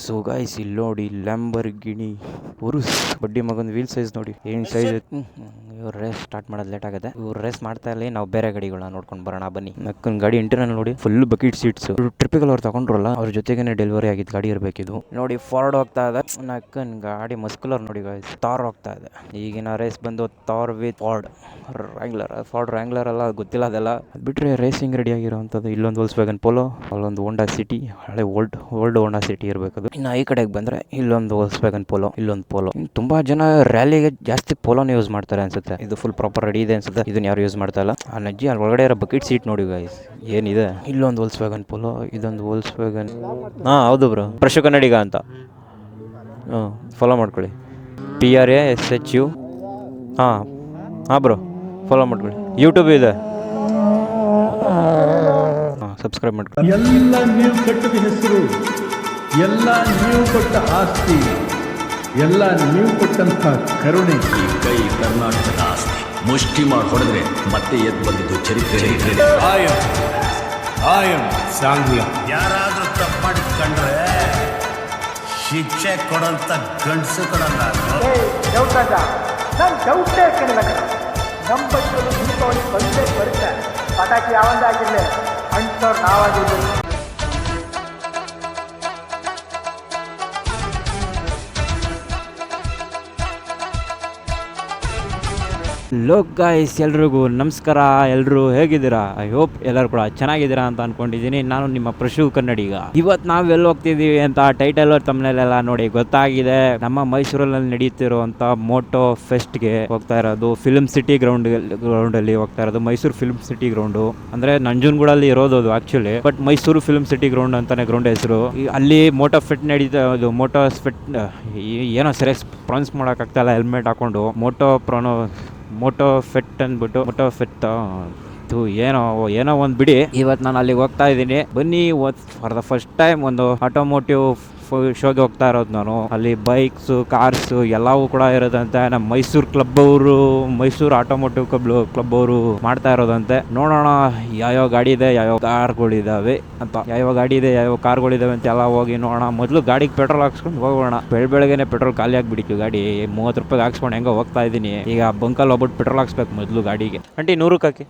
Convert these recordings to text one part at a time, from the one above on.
So guys ಇಲ್ಲಿ ನೋಡಿ Lamborghini ಉರುಸ್ ಬಡ್ಡಿ ಮಗನ ವೀಲ್ ಸೈಜ್ ನೋಡಿ ಏನ್ ಸೈಜ್. ಇವ್ರು ರೇಸ್ ಸ್ಟಾರ್ಟ್ ಮಾಡೋದು ಲೇಟ್ ಆಗುತ್ತೆ. ಇವ್ರು ರೇಸ್ ಮಾಡ್ತಾ ಇರಲಿ, ನಾವು ಬೇರೆ ಗಾಡಿಗಳನ್ನ ನೋಡ್ಕೊಂಡು ಬರೋಣ ಬನ್ನಿ. ನಕ್ಕನ್ ಗಾಡಿ ಇಂಟರ್ನಲ್ ನೋಡಿ ಫುಲ್ ಬಕೆಟ್ ಸೀಟ್ಸ್. ಟ್ರಿಪ್ಪಿಗೆ ಅವ್ರು ತಗೊಂಡ್ರಲ್ಲ ಅವ್ರ ಜೊತೆಗೇನೆ ಡೆಲಿವರಿ ಆಗಿದ್ದು ಗಾಡಿ ಇರಬೇಕಿದು. ನೋಡಿ ಫಾರ್ಡ್ ಹೋಗ್ತಾ ಇದೆ. ನಕ್ಕನ್ ಗಾಡಿ ಮಸ್ಕುಲರ್ ನೋಡಿ ಗೈಸ್. ಥಾರ್ ಹೋಗ್ತಾ ಇದೆ. ಈಗಿನ ರೇಸ್ ಬಂದು Thar with Ford wrangler. Ford wrangler ಅಲ್ಲ ಗೊತ್ತಿಲ್ಲ ಅದೆಲ್ಲ. ಬಿಟ್ರೆ ರೇಸಿಂಗ್ ರೆಡಿ ಆಗಿರೋಂಥದ್ದು ಇಲ್ಲೊಂದು ವೋಲ್ಕ್ಸ್ವ್ಯಾಗನ್ ಪೋಲೋ, ಅಲ್ಲೊಂದು ಹೋಂಡಾ ಸಿಟಿ, ಹಳೆ ಓಲ್ಡ್ ಹೋಂಡಾ ಸಿಟಿ ಇರಬೇಕದು. ಇನ್ನು ಈ ಕಡೆಗೆ ಬಂದ್ರೆ ಇಲ್ಲೊಂದು ವೋಲ್ಕ್ಸ್ವ್ಯಾಗನ್ ಪೋಲೋ, ಇಲ್ಲೊಂದು ಪೋಲೋ. ತುಂಬಾ ಜನ ರ್ಯಾಲಿಗೆ ಜಾಸ್ತಿ ಪೋಲೋನ ಯೂಸ್ ಮಾಡ್ತಾರೆ ಅನ್ಸುತ್ತೆ. ಇದು ಫುಲ್ ಪ್ರಾಪರ್ ರೆಡಿ ಇದೆ ಅನ್ಸುತ್ತೆ. ಇದನ್ನ ಯಾರು ಯೂಸ್ ಮಾಡ್ತಾ ಇಲ್ಲ. ಆ ನಜ್ಜಿ ಅಲ್ಲಿ ಒಳಗಡೆ ಇರೋ ಬಕೆಟ್ ಸೀಟ್ ನೋಡಿ ಗೈಸ್ ಏನಿದೆ. ಇಲ್ಲೊಂದು ವೋಲ್ಕ್ಸ್ವ್ಯಾಗನ್ ಪೋಲೋ, ಇದೊಂದು ವೋಲ್ಕ್ಸ್ವ್ಯಾಗನ್. ಹೌದು ಬ್ರೋ, ಪ್ರಶು ಕನ್ನಡಿಗ ಅಂತ. ಫಾಲೋ ಮಾಡ್ಕೊಳ್ಳಿ. PRASHU. ಹಾಂ ಬ್ರೋ, ಫಾಲೋ ಮಾಡ್ಕೊಳ್ಳಿ. ಯೂಟ್ಯೂಬ್ ಇದೆ, ಸಬ್ಸ್ಕ್ರೈಬ್ ಮಾಡ್ಕೊಳ್ಳಿ. ಎಲ್ಲ ನೀವು ಕಟ್ಟಿದ ಹೆಸರು, ಎಲ್ಲ ನೀವು ಕೊಟ್ಟ ಆಸ್ತಿ, ಎಲ್ಲ ನೀವು ಕೊಟ್ಟಂತ ಕರುಣೆ. ಈ ಕೈ ಕರ್ನಾಟಕದ ಆಸ್ತಿ. ಮುಷ್ಟಿ ಮಾಡಿ ಹೊಡೆದ್ರೆ ಮತ್ತೆ ಎದ್ದು ಬಂದಿದ್ದು ಚರಿತ್ರೆ. ಆಯಂ ಸಾಂಗ್ಲ. ಯಾರಾದ್ರೂ ತಪ್ಪಾಡಿ ಕಂಡ್ರೆ ಶಿಕ್ಷೆ ಕೊಡಂತ ಗಂಡಸು ಕೊಡಲ್ಲ. ನಾನು ಡೌಟೇ ಕೇಳಿಲ್ಲ. ನಮ್ಮ ಬಗ್ಗೆ ದೀಪಾವಳಿ ಬಂದೇ ಬರುತ್ತೆ. ಪಟಾಕಿ ಯಾವಂದಾಗಿರಲಿ ಅಂಟವ್ರು ನಾವಾಗಿರ್ಲಿ. ಲೋ ಗಾಯ್ಸ್, ಎಲ್ರಿಗೂ ನಮಸ್ಕಾರ. ಎಲ್ಲರೂ ಹೇಗಿದ್ದೀರಾ? ಐ ಹೋಪ್ ಎಲ್ಲರೂ ಕೂಡ ಚೆನ್ನಾಗಿದ್ದೀರಾ ಅಂತ ಅನ್ಕೊಂಡಿದ್ದೀನಿ. ನಾನು ನಿಮ್ಮ ಪ್ರಶು ಕನ್ನಡಿಗ. ಇವತ್ತು ನಾವು ಎಲ್ಲಿ ಹೋಗ್ತಿದ್ದೀವಿ ಅಂತ ಟೈಟಲ್ ತಮ್ಮನೆಲ್ಲ ನೋಡಿ ಗೊತ್ತಾಗಿದೆ. ನಮ್ಮ ಮೈಸೂರಲ್ಲಿ ನಡೀತಿರುವಂಥ ಮೋಟೋ ಫೆಸ್ಟ್ಗೆ ಹೋಗ್ತಾ ಇರೋದು. ಫಿಲ್ಮ್ ಸಿಟಿ ಗ್ರೌಂಡಲ್ಲಿ ಹೋಗ್ತಾ ಇರೋದು. ಮೈಸೂರು ಫಿಲ್ಮ್ ಸಿಟಿ ಗ್ರೌಂಡು ಅಂದರೆ ನಂಜನಗೂಡಲ್ಲಿ ಇರೋದು ಅದು actually, but Mysuru film city ground ಅಂತಾನೆ ಗ್ರೌಂಡ್ ಹೆಸರು. ಅಲ್ಲಿ ಮೋಟೋ ಫೆಟ್ ನಡೀತಾ ಇದು. ಮೋಟೋ ಫೆಟ್ ಏನೋ ಸರಿಯಾಗಿ ಪ್ರೊನೌನ್ಸ್ ಮಾಡೋಕ್ಕಾಗ್ತಾ ಇಲ್ಲ. ಹೆಲ್ಮೆಟ್ ಹಾಕೊಂಡು ಮೋಟೋ ಫೆಟ್ ಅಂದ್ಬಿಟ್ಟು ಮೋಟೋ ಫೆಟ್ ಏನೋ ಒಂದು ಬಿಡಿ. ಇವತ್ತು ನಾನು ಅಲ್ಲಿಗೆ ಹೋಗ್ತಾ ಇದ್ದೀನಿ. ಬನ್ನಿ, ಫಾರ್ ದ ಫಸ್ಟ್ ಟೈಮ್ ಒಂದು ಆಟೋಮೋಟಿವ್ ಶೋಗೆ ಹೋಗ್ತಾ ಇರೋದು ನಾನು. ಅಲ್ಲಿ ಬೈಕ್ಸು, ಕಾರ್ಸು ಎಲ್ಲವೂ ಕೂಡ ಇರೋದಂತೆ. ನಮ್ಮ ಮೈಸೂರು ಕ್ಲಬ್ ಅವರು, ಮೈಸೂರು ಆಟೋಮೋಟಿವ್ ಕ್ಲಬ್ ಅವರು ಮಾಡ್ತಾ ಇರೋದಂತೆ. ನೋಡೋಣ ಯಾವ್ಯಾವ ಗಾಡಿ ಇದೆ, ಯಾವ್ಯಾವ ಕಾರ್ಗಳಿದಾವೆ ಅಂತ. ಯಾವ್ಯಾವ ಗಾಡಿ ಇದೆ, ಯಾವ್ಯಾವ ಕಾರ್ಗಳಿದಾವೆ ಅಂತ ಎಲ್ಲ ಹೋಗಿ ನೋಡೋಣ. ಮೊದಲು ಗಾಡಿಗೆ ಪೆಟ್ರೋಲ್ ಹಾಕ್ಸ್ಕೊಂಡು ಹೋಗೋಣ. ಬೆಳಗ್ಗೆನೆ ಪೆಟ್ರೋಲ್ ಖಾಲಿ ಆಗಿಬಿಡಿತ್ತು. ಗಾಡಿ 30 ರೂಪಾಯಿಗೆ ಹಾಕ್ಸ್ಕೊಂಡು ಹೆಂಗೋ ಹೋಗ್ತಾ ಇದ್ದೀನಿ. ಈಗ ಬಂಕಲ್ಲಿ ಹೋಗ್ಬಿಟ್ಟು ಪೆಟ್ರೋಲ್ ಹಾಕ್ಸ್ಬೇಕು ಮೊದಲು ಗಾಡಿಗೆ. 100 ಹಾಕಿ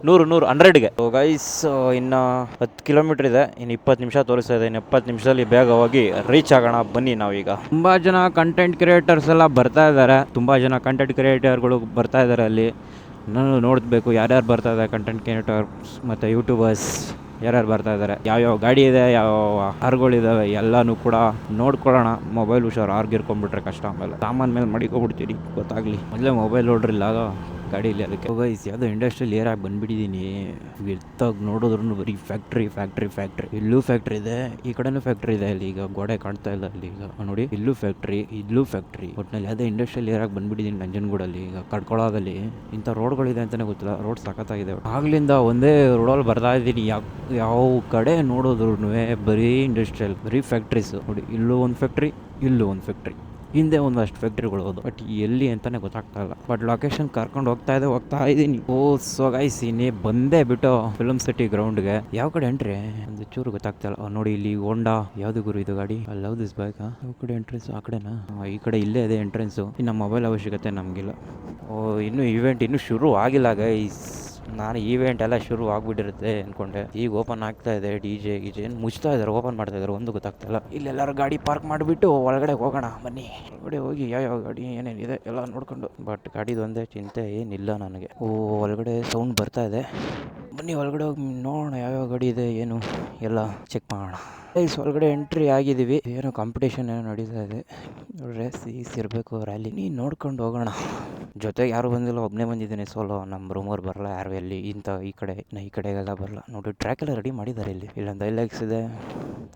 100ಗೆ. ಗೈಸ್ ಇನ್ನು 10 ಕಿಲೋಮೀಟರ್ ಇದೆ. ಇನ್ನು 20 ನಿಮಿಷ ತೋರಿಸ್ತಾ ಇದೆ. ಇನ್ನು 20 ನಿಮಿಷದಲ್ಲಿ ಬೇಗ ಹೋಗಿ ರೀಚ್ ಆಗೋಣ. ಬನ್ನಿ ನಾವೀಗ. ತುಂಬಾ ಜನ ಕಂಟೆಂಟ್ ಕ್ರಿಯೇಟರ್ಸ್ ಎಲ್ಲ ಬರ್ತಾ ಇದ್ದಾರೆ. ತುಂಬಾ ಜನ ಕಂಟೆಂಟ್ ಕ್ರಿಯೇಟರ್ಗಳು ಬರ್ತಾ ಇದ್ದಾರೆ. ಅಲ್ಲಿ ನಾನು ನೋಡಬೇಕು ಯಾರ್ಯಾರು ಬರ್ತಾ ಇದ್ದಾರೆ. ಕಂಟೆಂಟ್ ಕ್ರಿಯೇಟರ್ಸ್ ಮತ್ತು ಯೂಟ್ಯೂಬರ್ಸ್ ಯಾರ್ಯಾರು ಬರ್ತಾ ಇದ್ದಾರೆ, ಯಾವ್ಯಾವ ಗಾಡಿ ಇದೆ, ಯಾವ ಕಾರ್ಗಳಿದ್ದಾವೆ ಎಲ್ಲನೂ ಕೂಡ ನೋಡ್ಕೊಳ್ಳೋಣ. ಮೊಬೈಲ್ ಹುಷಾರು, ಆರ್ಗಿರ್ಕೊಂಡ್ಬಿಟ್ರೆ ಕಷ್ಟ. ಆಮೇಲೆ ಸಾಮಾನ್ ಮೇಲೆ ಮಡಿಕೊಬಿಡ್ತೀರಿ, ಗೊತ್ತಾಗಲಿ. ಮೊದಲೇ ಮೊಬೈಲ್ ನೋಡ್ರಿಲ್ಲ ಗಾಡೀಲಿ. ಅದಕ್ಕೆ ಗೈಸ್ ಯಾವುದೋ ಇಂಡಸ್ಟ್ರಿಯಲ್ ಏರಿಯಾಗಿ ಬಂದುಬಿಟ್ಟಿದ್ದೀನಿ. ಎತ್ತಾಗ ನೋಡಿದ್ರು ಬರೀ ಫ್ಯಾಕ್ಟ್ರಿ. ಇಲ್ಲೂ ಫ್ಯಾಕ್ಟ್ರಿ ಇದೆ, ಈ ಕಡೆನೂ ಫ್ಯಾಕ್ಟ್ರಿ ಇದೆ. ಅಲ್ಲಿ ಈಗ ಗೋಡೆ ಕಾಣ್ತಾ ಇಲ್ಲ. ಅಲ್ಲಿ ಈಗ ನೋಡಿ, ಇಲ್ಲೂ ಫ್ಯಾಕ್ಟ್ರಿ. ಒಟ್ಟಿನಲ್ಲಿ ಯಾವುದೋ ಇಂಡಸ್ಟ್ರಿಯಲ್ ಏರಿಯಾಗಿ ಬಂದುಬಿಟ್ಟಿದ್ದೀನಿ ನಂಜನಗೂಡಲ್ಲಿ. ಈಗ ಕಡ್ಕೊಳದಲ್ಲಿ ಇಂಥ ರೋಡ್ಗಳಿದೆ ಅಂತಲೇ ಗೊತ್ತಿಲ್ಲ. ರೋಡ್ ಸಖತ್ತಾಗಿದೆ. ಆಗ್ಲಿಂದ ಒಂದೇ ರೋಡಲ್ಲಿ ಬರ್ತಾ ಇದ್ದೀನಿ. ಯಾವ ಕಡೆ ನೋಡಿದ್ರು ಬರೀ ಇಂಡಸ್ಟ್ರಿಯಲ್, ಬರೀ ಫ್ಯಾಕ್ಟ್ರೀಸ್. ನೋಡಿ, ಇಲ್ಲೂ ಒಂದು ಫ್ಯಾಕ್ಟ್ರಿ, ಇಲ್ಲೂ ಒಂದು ಫ್ಯಾಕ್ಟ್ರಿ, ಹಿಂದೆ ಒಂದಷ್ಟು ಫ್ಯಾಕ್ಟ್ರಿಗಳು ಹೋದು. ಬಟ್ ಎಲ್ಲಿ ಅಂತಾನೆ ಗೊತ್ತಾಗ್ತಾ ಇಲ್ಲ. ಬಟ್ ಲೊಕೇಶನ್ ಕರ್ಕೊಂಡು ಹೋಗ್ತಾ ಇದ್ದೀನಿ. ಸೊ ಗೈಸ್, ಇನ್ನೇ ಬಂದೇ ಬಿಟ್ಟು ಫಿಲ್ಮ್ ಸಿಟಿ ಗ್ರೌಂಡ್ಗೆ. ಯಾವ ಕಡೆ ಎಂಟ್ರಿ ಒಂದು ಚೂರು ಗೊತ್ತಾಗ್ತಾ ಇಲ್ಲ. ನೋಡಿ, ಇಲ್ಲಿ ಹೋಂಡಾ ಯಾವ್ದು ಗುರು ಇದು ಗಾಡಿ. I love this bike. ಯಾವ ಕಡೆ ಎಂಟ್ರೆನ್ಸ್? ಆ ಕಡೆನಾ? ಈ ಕಡೆ ಇಲ್ಲೇ ಇದೆ ಎಂಟ್ರೆನ್ಸು. ಇನ್ನು ಮೊಬೈಲ್ ಅವಶ್ಯಕತೆ ನಮಗಿಲ್ಲ. ಇನ್ನು ಇವೆಂಟ್ ಇನ್ನೂ ಶುರು ಆಗಿಲ್ಲ ಗೈಸ್. ನಾನು ಈವೆಂಟ್ ಎಲ್ಲ ಶುರು ಆಗ್ಬಿಟ್ಟಿರುತ್ತೆ ಅಂದ್ಕೊಂಡೆ. ಈಗ ಓಪನ್ ಆಗ್ತಾ ಇದೆ. DJ ಏನು ಮುಚ್ತಾ ಇದ್ದಾರೆ, ಓಪನ್ ಮಾಡ್ತಾ ಇದ್ದಾರೆ, ಒಂದು ಗೊತ್ತಾಗ್ತಾ ಇಲ್ಲ. ಇಲ್ಲೆಲ್ಲರೂ ಗಾಡಿ ಪಾರ್ಕ್ ಮಾಡಿಬಿಟ್ಟು ಒಳಗಡೆ ಹೋಗೋಣ ಬನ್ನಿ. ಒಳಗಡೆ ಹೋಗಿ ಯಾವ ಗಾಡಿ ಏನೇನಿದೆ ಎಲ್ಲ ನೋಡ್ಕೊಂಡು. ಬಟ್ ಗಾಡಿದು ಒಂದೇ ಚಿಂತೆ ಏನಿಲ್ಲ ನನಗೆ. ಒಳಗಡೆ ಸೌಂಡ್ ಬರ್ತಾ ಇದೆ. ಬನ್ನಿ ಒಳಗಡೆ ಹೋಗಿ ನೋಡೋಣ ಯಾವ್ಯಾವ ಗಾಡಿ ಇದೆ ಏನು ಎಲ್ಲ ಚೆಕ್ ಮಾಡೋಣ. ಒಳಗಡೆ ಎಂಟ್ರಿ ಆಗಿದ್ದೀವಿ. ಏನೋ ಕಾಂಪಿಟೇಷನ್ ಏನೋ ನಡೀತಾ ಇದೆ. ರೇಸ್ ಇರಬೇಕು, ರ್ಯಾಲಿ. ನೀನು ನೋಡ್ಕೊಂಡು ಹೋಗೋಣ. ಜೊತೆಗೆ ಯಾರು ಬಂದಿಲ್ಲ, ಒಬ್ಬನೇ ಬಂದಿದ್ದೀನಿ ಸೋಲೋ. ನಮ್ಮ ರೂಮರ್ ಬರಲ್ಲ ಯಾರು ಎಲ್ಲಿ ಈ ಕಡೆಗೆಲ್ಲ ಬರಲ್ಲ. ನೋಡಿ, ಟ್ರ್ಯಾಕ್ ಎಲ್ಲ ರೆಡಿ ಮಾಡಿದ್ದಾರೆ. ಇಲ್ಲೊಂದು ಐಲೆಕ್ಸ್ ಇದೆ,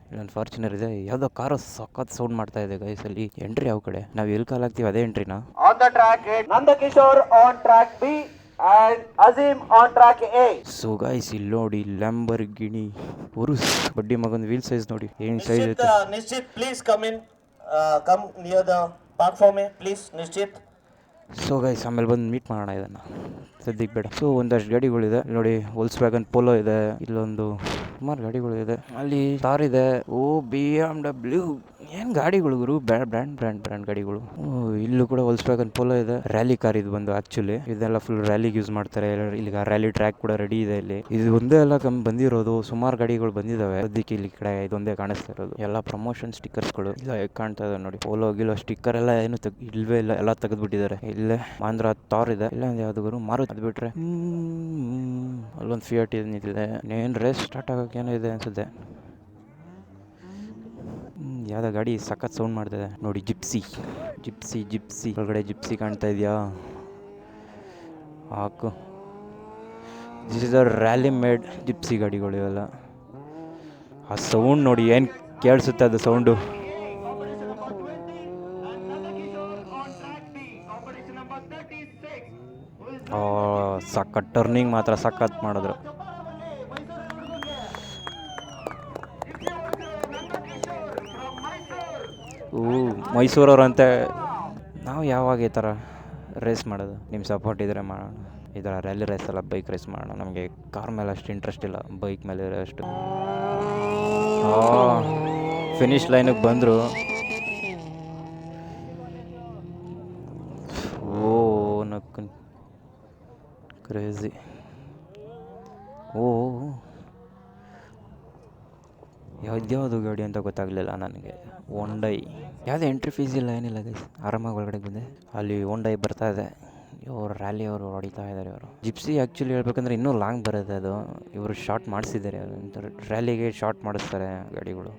ಇಲ್ಲೊಂದು ಫಾರ್ಚುನರ್ ಇದೆ. ಯಾವುದೋ ಕಾರು ಸಖತ್ ಸೌಂಡ್ ಮಾಡ್ತಾ ಇದೆ ಗೈಸ್. ಅಲ್ಲಿ ಎಂಟ್ರಿ ಯಾವ ಕಡೆ? ನಾವು ಎಲ್ಲಿ ಕಾಲ್ ಹಾಕ್ತೀವಿ ಅದೇ ಎಂಟ್ರಿನಾ? On the track Nandakishore, on track B and Azim on track A. So guys ಇಲ್ಲಿ ನೋಡಿ, ಲ್ಯಾಂಬರ್ಗಿನಿ ಉರುಸ್ ಬಡ್ಡಿ ಮಗನ ವೀಲ್ ಸೈಜ್ ನೋಡಿ ಏನು ಸೈಜ್ ಐತೆ. Nishchit please come near the platform please. Nishchit so guys ಆಮೇಲೆ ಬಂದು ಮೀಟ್ ಮಾಡೋಣ ಇದನ್ನು, ಸದ್ಯಕ್ಕೆ ಬೇಡ. ಸೊ ಒಂದಷ್ಟು ಗಾಡಿಗಳಿದೆ ನೋಡಿ, ವೋಲ್ಕ್ಸ್ವ್ಯಾಗನ್ ಪೋಲೋ ಇದೆ, ಇಲ್ಲೊಂದು ಸುಮಾರು ಗಾಡಿಗಳಿದೆ, ಅಲ್ಲಿ ಕಾರ್ ಇದೆ, BMW ಏನು ಗಾಡಿಗಳು ಗುರು, ಬ್ರ್ಯಾಂಡ್ ಗಾಡಿಗಳು. ಇಲ್ಲೂ ಕೂಡ ವೋಲ್ಕ್ಸ್ವ್ಯಾಗನ್ ಪೋಲೋ ಇದೆ, ರ್ಯಾಲಿ ಕಾರ್ ಇದು ಬಂದು. ಆಕ್ಚುಲಿ ಇದೆಲ್ಲ ಫುಲ್ ರ್ಯಾಲಿಗೆ ಯೂಸ್ ಮಾಡ್ತಾರೆ. ಇಲ್ಲಿ ರ್ಯಾಲಿ ಟ್ರ್ಯಾಕ್ ಕೂಡ ರೆಡಿ ಇದೆ. ಇಲ್ಲಿ ಇದು ಒಂದೇ ಎಲ್ಲ ಬಂದಿರೋದು, ಸುಮಾರು ಗಾಡಿಗಳು ಬಂದಿದ್ದಾವೆ ಸದ್ಯಕ್ಕೆ. ಇಲ್ಲಿ ಕಡೆ ಇದೊಂದೇ ಕಾಣಿಸ್ತಾ ಇರೋದು, ಎಲ್ಲ ಪ್ರಮೋಷನ್ ಸ್ಟಿಕ್ಕರ್ಸ್ಗಳು ಇಲ್ಲ ಕಾಣ್ತಾ ಇದೆ ನೋಡಿ. ಪೋಲೋ ಗಿಲೋ ಸ್ಟಿಕ್ಕರ್ ಎಲ್ಲ ಏನು ಇಲ್ವೇ ಇಲ್ಲ, ಎಲ್ಲ ತೆಗೆದ್ಬಿಟ್ಟಿದ್ದಾರೆ. ಇಲ್ಲೇ ಮಹೇಂದ್ರ ಥಾರ್ ಇದೆ, ಇಲ್ಲ ಯಾವ್ದು ಮಾರುತಿ. ಅದು ಬಿಟ್ರೆ ಅಲ್ಲೊಂದು ಫಿಯಾಟ್ ನಿಂತಿದೆ. ಏನು ರೇಸ್ ಸ್ಟಾರ್ಟ್ ಆಗೋಕೆ ಏನೋ ಇದೆ ಅನ್ಸುತ್ತೆ. ಯಾವುದೋ ಗಾಡಿ ಸಖತ್ ಸೌಂಡ್ ಮಾಡ್ತಿದೆ ನೋಡಿ, ಜಿಪ್ಸಿ ಒಳಗಡೆ ಜಿಪ್ಸಿ ಕಾಣ್ತಾ ಇದೆಯಾ? ಹಾಕು, this is a rally made gypsy ಗಾಡಿಗಳು ಇವೆಲ್ಲ. ಆ ಸೌಂಡ್ ನೋಡಿ, ಏನು ಕೇಳಿಸುತ್ತೆ ಅದು ಸೌಂಡು. ಸಖತ್ ಟರ್ನಿಂಗ್ ಮಾತ್ರ ಸಖತ್ ಮಾಡಿದ್ರು. ಮೈಸೂರವ್ರಂತೆ. ನಾವು ಯಾವಾಗ ಈ ಥರ ರೇಸ್ ಮಾಡೋದು? ನಿಮ್ಮ ಸಪೋರ್ಟ್ ಇದ್ದರೆ ಮಾಡೋಣ. ಈ ಥರ ರ್ಯಾಲಿ ರೇಸ್ ಎಲ್ಲ ಬೈಕ್ ರೇಸ್ ಮಾಡೋಣ. ನಮಗೆ ಕಾರ್ ಮೇಲೆ ಅಷ್ಟು ಇಂಟ್ರೆಸ್ಟ್ ಇಲ್ಲ, ಬೈಕ್ ಮೇಲೆ ಅಷ್ಟು. ಫಿನಿಶ್ ಲೈನಿಗೆ ಬಂದರು. ನಕ್ಕನ್ ಕ್ರೇಜಿ. ಯಾವ್ದು ಗಾಡಿ ಅಂತ ಗೊತ್ತಾಗಲಿಲ್ಲ ನನಗೆ. ಹೊಂಡೈ ಯಾವುದೇ ಎಂಟ್ರಿ ಫೀಸ್ ಇಲ್ಲ, ಏನಿಲ್ಲ ಗೈಸ್, ಆರಾಮಾಗಿ ಒಳಗಡೆ ಬಂದೆ. ಅಲ್ಲಿ ಹೊಂಡೈ ಬರ್ತಾ ಇದೆ, ಇವರು ರ್ಯಾಲಿ ಅವರು ಹೊಡಿತಾ ಇದ್ದಾರೆ. ಇವರು ಜಿಪ್ಸಿ ಆ್ಯಕ್ಚುಲಿ ಹೇಳ್ಬೇಕಂದ್ರೆ ಇನ್ನೂ ಲಾಂಗ್ ಬರುತ್ತೆ ಅದು. ಇವರು ಶಾರ್ಟ್ ಮಾಡಿಸಿದ್ದಾರೆ, ರ್ಯಾಲಿಗೆ ಶಾರ್ಟ್ ಮಾಡಿಸ್ತಾರೆ ಗಾಡಿಗಳು.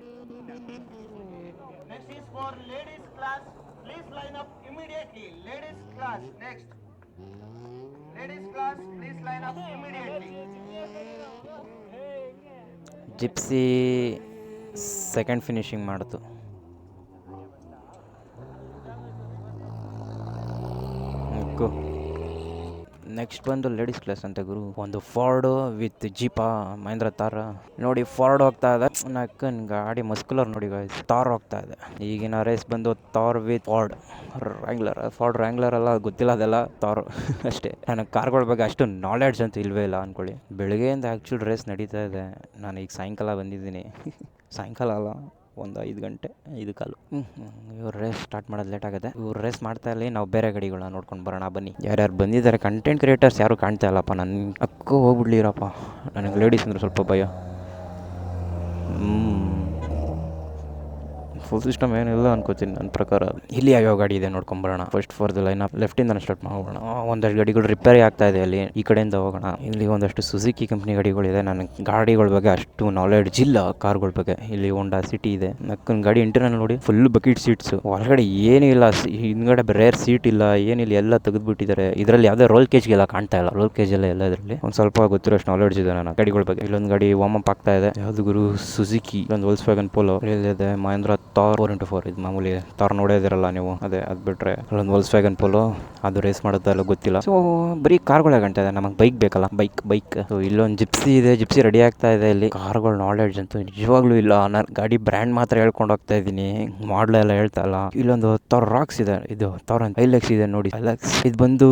ಜಿಪ್ಸಿ ಸೆಕೆಂಡ್ ಫಿನಿಶಿಂಗ್ ಮಾಡಿತು. ನೆಕ್ಸ್ಟ್ ಬಂದು ಲೇಡೀಸ್ ಕ್ಲಾಸ್ ಅಂತ ಗುರು. ಒಂದು ಫಾರ್ಡ್ ವಿತ್ ಜೀಪಾ, ಮಹೇಂದ್ರ ಥಾರ್ ನೋಡಿ. ಫಾರ್ಡ್ ಹೋಗ್ತಾ ಇದೆ, ನಕ್ಕನ್ ಗಾಡಿ ಮಸ್ಕುಲರ್ ನೋಡಿ ಗಾಯ್ಸ್. ಥಾರ್ ಹೋಗ್ತಾ ಇದೆ. ಈಗಿನ ರೇಸ್ ಬಂದು ಥಾರ್ ವಿತ್ ಫಾರ್ಡ್ ರ್ಯಾಂಗ್ಲರ್ ಎಲ್ಲ ಗೊತ್ತಿಲ್ಲ, ಅದೆಲ್ಲ ಥಾರ್ ಅಷ್ಟೇ. ನನಗೆ ಕಾರ್ಗಳ ಬಗ್ಗೆ ಅಷ್ಟು ನಾಲೆಡ್ಜ್ ಅಂತ ಇಲ್ವೇ ಇಲ್ಲ ಅಂದ್ಕೊಳ್ಳಿ. ಬೆಳಗ್ಗೆಯಿಂದ ಆ್ಯಕ್ಚುಲಿ ರೇಸ್ ನಡೀತಾ ಇದೆ. ನಾನು ಈಗ ಸಾಯಂಕಾಲ ಬಂದಿದ್ದೀನಿ. ಸಾಯಂಕಾಲ ಅಲ್ಲ, ಒಂದು 5 ಗಂಟೆ 5 ಕಾಲು. ಇವ್ರು ರೇಸ್ ಸ್ಟಾರ್ಟ್ ಮಾಡೋದು ಲೇಟ್ ಆಗುತ್ತೆ. ಇವ್ರು ರೇಸ್ ಮಾಡ್ತಾ ಇಲ್ಲಿ ನಾವು ಬೇರೆ ಗಾಡಿಗಳನ್ನ ನೋಡ್ಕೊಂಡು ಬರೋಣ ಬನ್ನಿ. ಯಾರ್ಯಾರು ಬಂದಿದ್ದಾರೆ ಕಂಟೆಂಟ್ ಕ್ರಿಯೇಟರ್ಸ್ ಯಾರು ಕಾಣ್ತಾ ಇಲ್ಲಪ್ಪ. ನನ್ನ ಅಕ್ಕೂ ಹೋಗ್ಬಿಡ್ಲಿರಪ್ಪ. ನನಗೆ ಲೇಡೀಸ್ ಅಂದ್ರೆ ಸ್ವಲ್ಪ ಭಯ. ಫುಲ್ ಸಿಸ್ಟಮ್ ಏನಿಲ್ಲ ಅನ್ಕೋತೀನಿ ನನ್ನ ಪ್ರಕಾರ. ಇಲ್ಲಿ ಯಾವ್ಯಾವ ಗಾಡಿ ಇದೆ ನೋಡ್ಕೊಂಬರೋಣ. First for the line up ಲೆಫ್ಟಿಂದ ಸ್ಟಾರ್ಟ್ ಮಾಡೋಣ. ಒಂದಷ್ಟು ಗಾಡಿಗಳು ರಿಪೇರಿ ಆಗ್ತಾ ಇದೆ ಅಲ್ಲಿ, ಈ ಕಡೆಯಿಂದ ಹೋಗೋಣ. ಇಲ್ಲಿ ಒಂದಷ್ಟು ಸುಜುಕಿ ಕಂಪ್ನಿ ಗಾಡಿಗಳಿದೆ. ನನಗೆ ಗಾಡಿಗಳ ಬಗ್ಗೆ ಅಷ್ಟು ನಾಲೆಡ್ಜ್ ಇಲ್ಲ, ಕಾರ್ಗಳ ಬಗ್ಗೆ. ಇಲ್ಲಿ ಹೋಂಡಾ ಸಿಟಿ ಇದೆ. ನಕ್ಕನ್ ಗಾಡಿ ಇಂಟರ್ನಲ್ ನೋಡಿ, ಫುಲ್ ಬಕೆಟ್ ಸೀಟ್ಸ್. ಒಳಗಡೆ ಏನೂ ಇಲ್ಲ, ಹಿಂದ್ಗಡೆ ರೇರ್ ಸೀಟ್ ಇಲ್ಲ, ಏನಿಲ್ಲ, ಎಲ್ಲ ತೆಗೆದುಬಿಟ್ಟಿದ್ದಾರೆ. ಇದರಲ್ಲಿ ಯಾವುದೇ ರೋಲ್ ಕೇಜ್ಗೆಲ್ಲ ಕಾಣ್ತಾ ಇಲ್ಲ. ರೋಲ್ ಕೇಜ್ ಎಲ್ಲ ಇದರಲ್ಲಿ ಒಂದು ಸ್ವಲ್ಪ ಗೊತ್ತಿರೋಷ್ಟು ನಾಲೆಡ್ಜ್ ಇದೆ ನನ್ನ ಗಾಡಿಗಳ ಬಗ್ಗೆ. ಇಲ್ಲೊಂದು ಗಾಡಿ ವಾರ್ಮ್ ಅಪ್ ಆಗ್ತಾ ಇದೆ. ಯಾವುದು ಗುರು? ಸುಜುಕಿ. ಇಲ್ಲೊಂದು ವೋಲ್ಕ್ಸ್ವ್ಯಾಗನ್ ಪೋಲೋ ಇದೆ. ಮಹೇಂದ್ರ ಥಾರ್ 4x4 ಇದು ಮಾಮೂಲಿ ಥಾರ್ ನೋಡಿದಿರಲ್ಲ ನೀವು, ಅದೇ. ಅದು ಬಿಟ್ಟರೆ ಅಲ್ಲೊಂದು ವೋಲ್ಕ್ಸ್ವ್ಯಾಗನ್ ಪೋಲೋ, ಅದು ರೇಸ್ ಮಾಡುತ್ತಾ ಇಲ್ಲ ಗೊತ್ತಿಲ್ಲ. ಸೊ ಬರೀ ಕಾರ್ಗಳೇ ಕಾಣ್ತಾ ಇದೆ. ನಮಗೆ ಬೈಕ್ ಬೇಕಲ್ಲ, ಬೈಕ್. ಸೊ ಇಲ್ಲೊಂದು ಜಿಪ್ಸಿ ಇದೆ, ಜಿಪ್ಸಿ ರೆಡಿ ಆಗ್ತಾ ಇದೆ. ಇಲ್ಲಿ ಕಾರ್ಗಳ ನಾಲೆಡ್ಜ್ ಅಂತೂ ನಿಜವಾಗ್ಲೂ ಇಲ್ಲ. ನಾನು ಗಾಡಿ ಬ್ರ್ಯಾಂಡ್ ಮಾತ್ರ ಹೇಳ್ಕೊಂಡು ಹೋಗ್ತಾ ಇದ್ದೀನಿ, ಮಾಡಲ್ ಎಲ್ಲ ಹೇಳ್ತಾ ಇಲ್ಲ. ಇಲ್ಲೊಂದು ಥಾರ್ ರಾಕ್ಸ್ ಇದೆ, ಇದು ಥಾರ್ ಐಲೆಕ್ಸ್ ಇದೆ ನೋಡಿ. ಐಲೆಕ್ಸ್ ಇದು ಬಂದು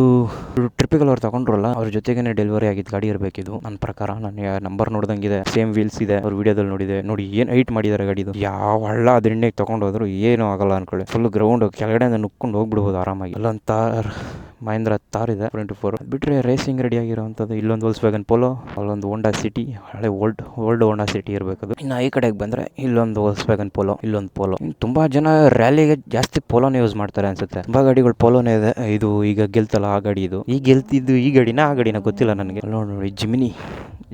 ಟ್ರಿಪ್ಪಿಗೆ ಅವ್ರು ತಗೊಂಡ್ರಲ್ಲ, ಅವ್ರ ಜೊತೆಗೇನೆ ಡೆಲಿವರಿ ಆಗಿದ್ದು ಗಾಡಿ ಇರಬೇಕಿದು ನನ್ನ ಪ್ರಕಾರ. ನಾನು ನಂಬರ್ ನೋಡ್ದಂಗಿದೆ, ಸೇಮ್ ವೀಲ್ಸ್ ಇದೆ. ಅವ್ರ ವಿಡಿಯೋದಲ್ಲಿ ನೋಡಿದೆ ನೋಡಿ, ಏನು ಹೈಟ್ ಮಾಡಿದ್ದಾರೆ ಗಾಡಿದು. ಯಾವ ಹಳ್ಳ ಅದು ಎಣ್ಣೆಗೆ ತಗೊಂಡೋದ್ರು ಏನೂ ಆಗಲ್ಲ ಅನ್ಕೊಳ್ಳಿ. ಫುಲ್ ಗ್ರೌಂಡ್ ಕೆಳಗಡೆ ನುಕ್ಕೊಂಡು ಹೋಗ್ಬಿಡ್ಬೋದು ಆರಾಮಾಗಿ. ಅಲ್ಲೊಂದು ಥಾರ್ ಮಹೇಂದ್ರ ಥಾರ್ ಇದೆ 4x4. ಬಿಟ್ಟರೆ ರೇಸಿಂಗ್ ರೆಡಿ ಆಗಿರೋವಂಥದ್ದು ಇಲ್ಲೊಂದು ವೋಲ್ಕ್ಸ್ವ್ಯಾಗನ್ ಪೋಲೋ, ಅಲ್ಲೊಂದು ಹೋಂಡಾ ಸಿಟಿ, ಹಳೆ ಓಲ್ಡ್ ಹೋಂಡಾ ಸಿಟಿ ಇರಬೇಕದು. ಇನ್ನು ಈ ಕಡೆಗೆ ಬಂದರೆ ಇಲ್ಲೊಂದು ವೋಲ್ಕ್ಸ್ವ್ಯಾಗನ್ ಪೋಲೋ, ಇಲ್ಲೊಂದು ಪೋಲೋ. ತುಂಬ ಜನ ರ್ಯಾಲಿಗೆ ಜಾಸ್ತಿ ಪೋಲೋನೇ ಯೂಸ್ ಮಾಡ್ತಾರೆ ಅನ್ಸುತ್ತೆ. ತುಂಬ ಗಾಡಿಗಳು ಪೋಲೋನೇ ಇದೆ. ಇದು ಈಗ ಗೆಲ್ತಲ್ಲ ಆ ಗಾಡಿ, ಇದು ಈಗ ಗೆಲ್ತಿದ್ದು ಈ ಗಾಡಿನ ಆ ಗಾಡಿನ ಗೊತ್ತಿಲ್ಲ ನನಗೆ. ನೋಡಿ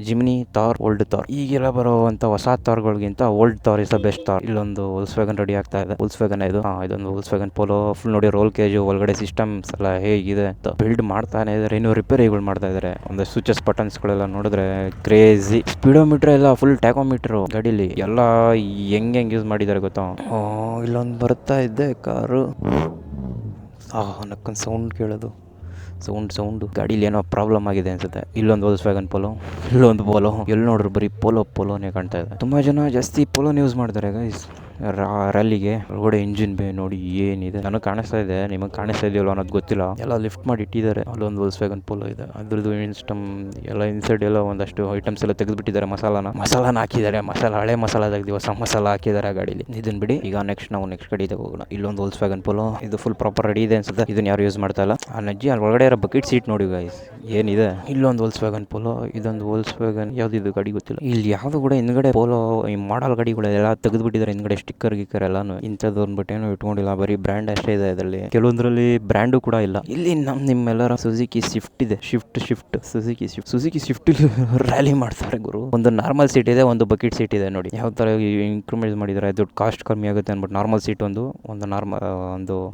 ಜಿಮಿನಿ ಥಾರ್, ಓಲ್ಡ್ ಥಾರ್. ಈಗೆಲ್ಲ ಬರುವಂಥ ಹೊಸ ಥಾರ್ಗಳಿಗಿಂತ old Thar is the best Thar. ಇಲ್ಲೊಂದು ವೋಲ್ಕ್ಸ್ವ್ಯಾಗನ್ ರೆಡಿ ಆಗ್ತಾ ಇದೆ. ವೋಲ್ಕ್ಸ್ವ್ಯಾಗನ್ ಇದು, ಇದೊಂದು ವೋಲ್ಕ್ಸ್ವ್ಯಾಗನ್ ಪೋಲೋ. ಫುಲ್ ನೋಡಿ ರೋಲ್ ಕೇಜು, ಒಳಗಡೆ ಸಿಸ್ಟಮ್ಸ್ ಎಲ್ಲ ಹೇಗಿದೆ ಅಂತ ಬಿಲ್ಡ್ ಮಾಡ್ತಾನೆ ಇದ್ದಾರೆ. ಇನ್ನೂ ರಿಪೇರಿಗಳು ಮಾಡ್ತಾ ಇದ್ದಾರೆ. ಒಂದು ಸ್ವಿಚಸ್ ಬಟನ್ಸ್ಗಳೆಲ್ಲ ನೋಡಿದ್ರೆ ಕ್ರೇಜಿ. ಸ್ಪೀಡೋಮೀಟರ್ ಎಲ್ಲ ಫುಲ್ ಟ್ಯಾಕೋಮೀಟ್ರು ಗಾಡೀಲಿ ಎಲ್ಲ ಹೆಂಗೆ ಯೂಸ್ ಮಾಡಿದ್ದಾರೆ ಗೊತ್ತಾ. ಇಲ್ಲೊಂದು ಬರ್ತಾ ಇದ್ದೆ ಕಾರು, ನಕ್ಕೊಂದು ಸೌಂಡ್ ಕೇಳೋದು, ಸೌಂಡು ಗಾಡೀಲಿ ಏನೋ ಪ್ರಾಬ್ಲಮ್ ಆಗಿದೆ ಅನ್ಸುತ್ತೆ. ಇಲ್ಲೊಂದು ವೋಲ್ಕ್ಸ್ವ್ಯಾಗನ್ ಪೋಲೋ, ಇಲ್ಲೊಂದು ಪೋಲೋ. ಎಲ್ಲಿ ನೋಡ್ರು ಬರೀ ಪೋಲೋನೇ ಕಾಣ್ತಾ ಇದೆ. ತುಂಬ ಜನ ಜಾಸ್ತಿ ಪೋಲೋನ ಯೂಸ್ ಮಾಡ್ತಾರೆ ಗೈಸ್. ರ್ಯಾಲಿಗೆ. ಒಳಗಡೆ ಇಂಜಿನ್ ಬೇ ನೋಡಿ ಏನಿದೆ, ನನಗೆ ಕಾಣಿಸ್ತಾ ಇದೆ, ನಿಮಗೆ ಕಾಣಿಸ್ತಾ ಇದೆಯಲ್ಲ ಅನ್ನೋದು ಗೊತ್ತಿಲ್ಲ. ಎಲ್ಲ ಲಿಫ್ಟ್ ಮಾಡಿ ಇಟ್ಟಿದ್ದಾರೆ. ಅಲ್ಲೊಂದು ವೋಲ್ಸ್ವ್ಯಾಗನ್ ಪೋಲೋ ಇದೆ, ಅದ್ರದ್ದು ಇನ್ಸ್ಟಮ್ ಎಲ್ಲ ಇನ್ಸೈಡ್ ಎಲ್ಲ ಒಂದಷ್ಟು ಐಟಮ್ಸ್ ಎಲ್ಲ ತೆಗೆದುಬಿಟ್ಟಿದ್ದಾರೆ. ಮಸಾಲಾನ ಹಾಕಿದ್ದಾರೆ. ಹಳೆ ಮಸಾಲ ತೆಗೆದು ಹೊಸ ಮಸಾಲ ಹಾಕಿದ್ದಾರೆ ಆ ಗಾಡೀಲಿ. ಇದನ್ನ ಬಿಡಿ, ಈಗ ನಾವು ನೆಕ್ಸ್ಟ್ ಗಾಡಿಗೆ ಹೋಗೋಣ. ಇಲ್ಲೊಂದು ವೋಲ್ಸ್ವ್ಯಾಗನ್ ಪೋಲೋ, ಇದು ಫುಲ್ ಪ್ರಾಪರ್ ರೆಡಿ ಇದೆ ಅನ್ಸುತ್ತೆ. ಇದನ್ನ ಯಾರು ಯೂಸ್ ಮಾಡ್ತಾ ಇಲ್ಲ. ಆ ನಜ್ಜಿ ಅಲ್ಲಿ ಒಳಗಡೆ ಇರೋ ಬಕೆಟ್ ಸೀಟ್ ನೋಡಿ ಗೈಸ್ ಏನಿದೆ. ಇಲ್ಲೊಂದು ವೋಲ್ಸ್ವ್ಯಾಗನ್ ಪೋಲೋ, ಇದೊಂದು ವೋಲ್ಸ್ವ್ಯಾಗನ್ ಯಾವ್ದಿದು ಗಾಡಿ ಗೊತ್ತಿಲ್ಲ. ಇಲ್ಲಿ ಯಾವ್ದು ಕೂಡ ಹಿಂದ್ಗಡೆ ಪೋಲೋ ಈ ಮಾಡಲ್ ಗಾಡಿಗಳೆಲ್ಲ ತೆಗೆದುಬಿಟ್ಟಿದ್ದಾರೆ. ಹಿಂದ್ಗಡೆ ಸ್ಟಿಕ್ಕರ್ ಗಿಕ್ಕರ್ ಎಲ್ಲಾನು ಇಂಥದ್ದು ಅಂದ್ಬಿಟ್ಟು ಏನೋ ಇಟ್ಕೊಂಡಿಲ್ಲ, ಬರೀ ಬ್ರ್ಯಾಂಡ್ ಅಷ್ಟೇ ಇದೆ ಇದರಲ್ಲಿ. ಕೆಲವೊಂದ್ರಲ್ಲಿ ಬ್ರ್ಯಾಂಡು ಕೂಡ ಇಲ್ಲ. ಇಲ್ಲಿ ನಿಮ್ಮೆಲ್ಲರ ಸುಜುಕಿ ಸ್ವಿಫ್ಟ್ ಇದೆ. ಸುಜುಕಿ ಸ್ವಿಫ್ಟ್ ರ್ಯಾಲಿ ಮಾಡ್ತಾರೆ ಗುರು. ಒಂದು ನಾರ್ಮಲ್ ಸೀಟ್ ಇದೆ, ಒಂದು ಬಕೆಟ್ ಸೀಟ್ ಇದೆ. ನೋಡಿ ಯಾವ ತರ ಇಂಕ್ರಿಮೆಂಟ್ ಮಾಡಿದ್ದಾರೆ. ದುಡ್ಡು ಕಾಸ್ಟ್ ಕಮ್ಮಿ ಆಗುತ್ತೆ ಅಂದ್ಬಿಟ್ಟು ನಾರ್ಮಲ್ ಸೀಟ್ ಒಂದು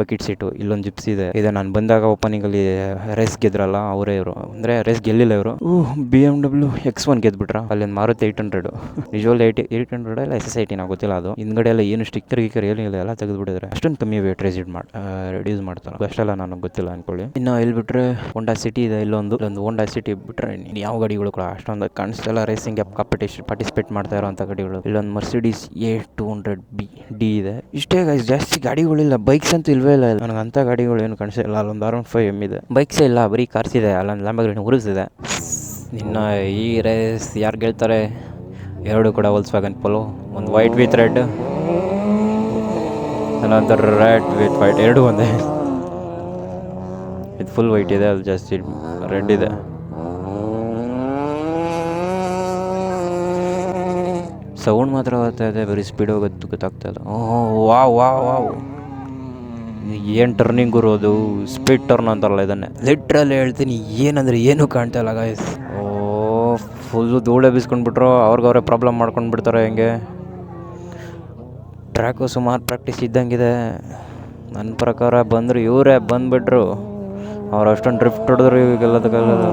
ಬಕೆಟ್ ಸೀಟು. ಇಲ್ಲೊಂದು ಜಿಪ್ಸಿ ಇದೆ. ನಾನು ಬಂದಾಗ ಓಪನಿಂಗ್ ಅಲ್ಲಿ ರೇಸ್ ಗೆದ್ರಲ್ಲ ಅವರೇ ಇವರು, ಅಂದ್ರೆ ರೇಸ್ ಗೆಲ್ಲಿಲ್ಲ ಇವರು. BMW X1 ಗೆದ್ಬಿಟ್ರ. ಅಲ್ಲೊಂದು ಮಾರುತಿ 800 ನಿಜವಾಗ್ಲೂ 800 ಇಲ್ಲ SSIT ಗೊತ್ತಿಲ್ಲ. ಅದು ಹಿಂದ್ಗಡೆ ಎಲ್ಲ ಏನು ಸ್ಟಿಕ್ಕರ್ ಗಿಕ್ಕರ್ ಏನಿಲ್ಲ, ಎಲ್ಲ ತೆಗೆದುಬಿಟ್ಟಿದ್ದಾರೆ. ಅಷ್ಟೊಂದು ಕಮ್ಮಿ ವೇಟ್ ರೆಡ್ಯೂಸ್ ಮಾಡ್ತಾರೆ. ಅಷ್ಟೆಲ್ಲ ನನಗೆ ಗೊತ್ತಿಲ್ಲ ಅನ್ಕೊಳ್ಳಿ. ಇನ್ನು ಇಲ್ಲಿ ಬಿಟ್ರೆ ಹೋಂಡಾ ಸಿಟಿ ಇದೆ. ಇಲ್ಲೊಂದು ಹೋಂಡಾ ಸಿಟಿ ಬಿಟ್ರೆ ಯಾವ ಗಾಡಿಗಳು ಕೂಡ ಅಷ್ಟೊಂದು ಕಾಣಿಸ್ತಿಲ್ಲ. ರೇಸಿಂಗ್ ಪಾರ್ಟಿಸಿಪೇಟ್ ಮಾಡ್ತಾ ಇರೋಂಥ ಗಾಡಿಗಳು. ಇಲ್ಲೊಂದು Mercedes A200D ಇದೆ. ಇಷ್ಟೇ ಗೈಸ್, ಜಾಸ್ತಿ ಗಾಡಿಗಳಿಲ್ಲ. ಬೈಕ್ಸ್ ಅಂತೂ ಇಲ್ವೇ ಇಲ್ಲ. ನನಗೆ ಅಂಥ ಗಾಡಿಗಳು ಏನು ಕಾಣಿಸ್ತಿಲ್ಲ. ಅಲ್ಲೊಂದು R15M ಇದೆ. ಬೈಕ್ಸೇ ಇಲ್ಲ, ಬರೀ ಕಾರ್ಸ್ ಇದೆ. ಅಲ್ಲೊಂದು ಲ್ಯಾಂಬೋರ್ಗಿನಿ ಉರುಸ್ ಇದೆ. ಇನ್ನು ಈ ರೇಸ್ ಯಾರು ಗೆಲ್ತಾರೆ? ಎರಡು ಕೂಡ ವೋಲ್ಸ್ವ್ಯಾಗನ್ ಪೋಲೋ, ಒಂದು ವೈಟ್ ವಿತ್ ರೆಡ್, ಅಲ್ಲೊಂದು ರೆಡ್ ವಿತ್ ವೈಟ್, ಎರಡು ಒಂದೇ. ಇದು ಫುಲ್ ವೈಟ್ ಇದೆ, ಅದು ಜಾಸ್ತಿ ರೆಡ್ ಇದೆ. ಸೌಂಡ್ ಮಾತ್ರ ಬರ್ತಾ ಇದೆ, ಬರೀ ಸ್ಪೀಡ್ ಹೋಗೋದು ಗೊತ್ತಾಗ್ತಾ ಇಲ್ಲ. ವಾವ್ ಏನು ಟರ್ನಿಂಗ್ ಗುರೋದು, ಸ್ಪೀಡ್ ಟರ್ನ್ ಅಂತಾರಲ್ಲ ಇದನ್ನೇ. ಲಿಟ್ರಲ್ಲಿ ಹೇಳ್ತೀನಿ, ಏನಂದರೆ ಏನೂ ಕಾಣ್ತಾ ಇಲ್ಲ ಗಾಯ್ಸ್. ಫುಲ್ಲು ಧೂಳೆ ಬೀಸ್ಕೊಂಡ್ಬಿಟ್ರು, ಅವ್ರಿಗವ್ರೆ ಪ್ರಾಬ್ಲಮ್ ಮಾಡ್ಕೊಂಡು ಬಿಡ್ತಾರೆ. ಹೆಂಗೆ ಟ್ರ್ಯಾಕು ಸುಮಾರು ಪ್ರಾಕ್ಟೀಸ್ ಇದ್ದಂಗಿದೆ. ನನ್ನ ಪ್ರಕಾರ ಇವರೇ ಬಂದುಬಿಟ್ರು. ಅವ್ರು ಅಷ್ಟೊಂದು ಡ್ರಿಫ್ಟ್ ಹೊಡೆದ್ರು ಇವಾಗೆಲ್ಲದಕ್ಕೆಲ್ಲ.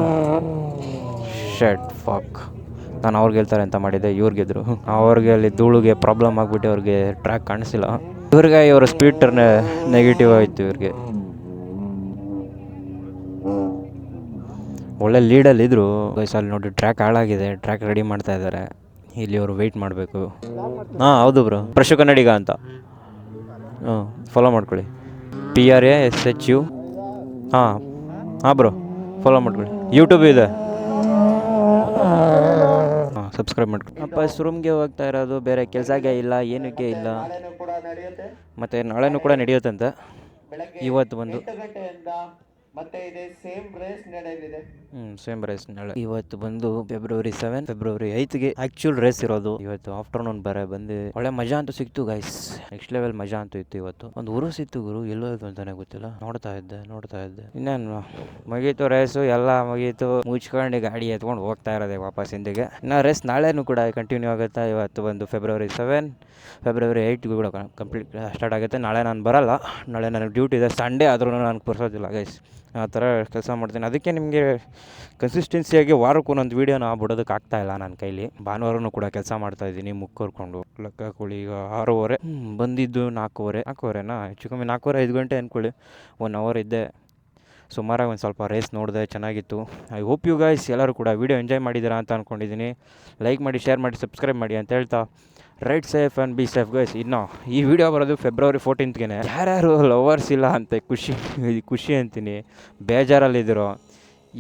ಶೆಟ್ ಫಾಕ್, ನಾನು ಅವ್ರಿಗೆ ಗೆಲ್ತಾರೆ ಅಂತ ಮಾಡಿದ್ದೆ, ಇವ್ರು ಗೆದ್ರು. ಅವ್ರಿಗೆ ಅಲ್ಲಿ ಧೂಳಿಗೆ ಪ್ರಾಬ್ಲಮ್ ಆಗಿಬಿಟ್ಟು ಅವ್ರಿಗೆ ಟ್ರ್ಯಾಕ್ ಕಾಣಿಸಿಲ್ಲ. ಇವ್ರಿಗೆ ಇವರ ಸ್ಪೀಡ್ ಟರ್ನ್ ನೆಗೆಟಿವ್ ಆಯಿತು. ಇವ್ರಿಗೆ ಒಳ್ಳೆ ಲೀಡಲ್ಲಿದ್ದರು ಅಲ್ಲಿ ನೋಡಿ. ಟ್ರ್ಯಾಕ್ ಹಾಳಾಗಿದೆ, ಟ್ರ್ಯಾಕ್ ರೆಡಿ ಮಾಡ್ತಾ ಇದ್ದಾರೆ. ಇಲ್ಲಿ ಅವರು ವೆಯ್ಟ್ ಮಾಡಬೇಕು. ಹೌದು ಬ್ರೋ, ಪ್ರಶು ಕನ್ನಡಿಗ ಅಂತ. ಫಾಲೋ ಮಾಡ್ಕೊಳ್ಳಿ. PRASHU. ಬ್ರೋ ಫಾಲೋ ಮಾಡ್ಕೊಳ್ಳಿ. ಯೂಟ್ಯೂಬ್ ಇದೆ, ಸಬ್ಸ್ಕ್ರೈಬ್ ಮಾಡ್ಕೊಳ್ಳಿ. ಅಪ್ಪ ಶೋರೂಮ್ಗೆ ಹೋಗ್ತಾ ಇರೋದು, ಬೇರೆ ಕೆಲಸಕ್ಕೆ ಇಲ್ಲ, ಏನಕ್ಕೆ ಇಲ್ಲ. ಮತ್ತು ನಾಳೆನೂ ಕೂಡ ನಡೆಯುತ್ತಂತೆ. ಇವತ್ತು ಬಂದು ಮತ್ತೆ ಇದೆ ಸೇಮ್ ರೇಸ್ ನಡೆಯಲಿದೆ. ಸೇಮ್ ರೇಸ್ ನಾಳೆ. ಇವತ್ತು ಬಂದು February 7, February 8ಗೆ ಆ್ಯಕ್ಚುಲ್ ರೇಸ್ ಇರೋದು. ಇವತ್ತು ಆಫ್ಟರ್ನೂನ್ ಬಂದು ಒಳ್ಳೆ ಮಜಾ ಅಂತೂ ಸಿಕ್ತು ಗೈಸ್. ನೆಕ್ಸ್ಟ್ ಲೆವೆಲ್ ಮಜಾ ಅಂತೂ ಇತ್ತು. ಇವತ್ತು ಒಂದು ಉರುಸ್ ಇತ್ತು ಗುರು, ಎಲ್ಲೋ ಇದು ಅಂತಾನೆ ಗೊತ್ತಿಲ್ಲ. ನೋಡ್ತಾ ಇದ್ದೆ. ಇನ್ನೇನು ಮುಗೀತು ರೇಸು, ಎಲ್ಲ ಮುಗೀತು. ಮುಚ್ಕೊಂಡು ಗಾಡಿ ಎತ್ಕೊಂಡು ಹೋಗ್ತಾ ಇರೋದೆ ವಾಪಸ್ ಹಿಂದಿಗೆ. ಇನ್ನು ರೇಸ್ ನಾಳೆನೂ ಕೂಡ ಕಂಟಿನ್ಯೂ ಆಗುತ್ತೆ. ಇವತ್ತು ಬಂದು February 7, February 8 ಕೂಡ ಕಂಪ್ಲೀಟ್ ಸ್ಟಾರ್ಟ್ ಆಗುತ್ತೆ. ನಾಳೆ ನಾನು ಬರಲ್ಲ, ನಾಳೆ ನನಗೆ ಡ್ಯೂಟಿ ಇದೆ. ಸಂಡೇ ಆದ್ರೂ ನನಗೆ ಬರೋದಿಲ್ಲ ಗೈಸ್. ಆ ಥರ ಕೆಲಸ ಮಾಡ್ತೀನಿ. ಅದಕ್ಕೆ ನಿಮಗೆ ಕನ್ಸಿಸ್ಟೆನ್ಸಿಯಾಗಿ ವಾರಕ್ಕೂ ಒಂದೊಂದು ವೀಡಿಯೋನ ಬಿಡೋದಕ್ಕೆ ಆಗ್ತಾಯಿಲ್ಲ ನನ್ನ ಕೈಲಿ. ಭಾನುವಾರನೂ ಕೂಡ ಕೆಲಸ ಮಾಡ್ತಾಯಿದ್ದೀನಿ, ಮುಕ್ಕೋರ್ಕೊಂಡು. ಲೆಕ್ಕ ಹಾಕೊಳ್ಳಿ, ಈಗ 6:30 ಬಂದಿದ್ದು 4:30 ಹೆಚ್ಚು ಕಮ್ಮಿ 4:30 5 ಗಂಟೆ ಅಂದ್ಕೊಳ್ಳಿ. 1 ಅವರ್ ಇದ್ದೆ. ಸುಮಾರಾಗಿ ಒಂದು ಸ್ವಲ್ಪ ರೇಸ್ ನೋಡಿದೆ, ಚೆನ್ನಾಗಿತ್ತು. ಐ ಹೋಪ್ ಯು ಗೈಸ್ ಎಲ್ಲರೂ ಕೂಡ ವೀಡಿಯೋ ಎಂಜಾಯ್ ಮಾಡಿದ್ದೀರಾ ಅಂತ ಅಂದ್ಕೊಂಡಿದ್ದೀನಿ. ಲೈಕ್ ಮಾಡಿ, ಶೇರ್ ಮಾಡಿ, ಸಬ್ಸ್ಕ್ರೈಬ್ ಮಾಡಿ ಅಂತ ಹೇಳ್ತಾ, right safe and be safe guys. ಇನ್ನು ಈ ವಿಡಿಯೋ ಬರೋದು February 14ಗೆ. ಯಾರ್ಯಾರು ಲವರ್ಸ್ ಇಲ್ಲ ಅಂತ ಖುಷಿ ಅಂತೀನಿ, ಬೇಜಾರಲ್ಲಿದ್ದೀರೋ,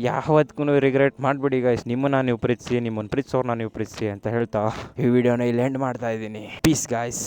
ಯಾವತ್ತೂ ರಿಗ್ರೆಟ್ ಮಾಡಿಬಿಡಿ ಗೈಸ್. ನಿಮ್ಮನ್ನು ನೀವು ಪ್ರೀತಿಸಿ, ನಿಮ್ಮನ್ನು ಪ್ರೀತಿಸೋರ್ನ ನೀವು ಪ್ರೀತಿಸಿ ಅಂತ ಹೇಳ್ತಾ ಈ ವಿಡಿಯೋನ ಇಲ್ಲಿ ಎಂಡ್ ಮಾಡ್ತಾ ಇದ್ದೀನಿ. Peace guys.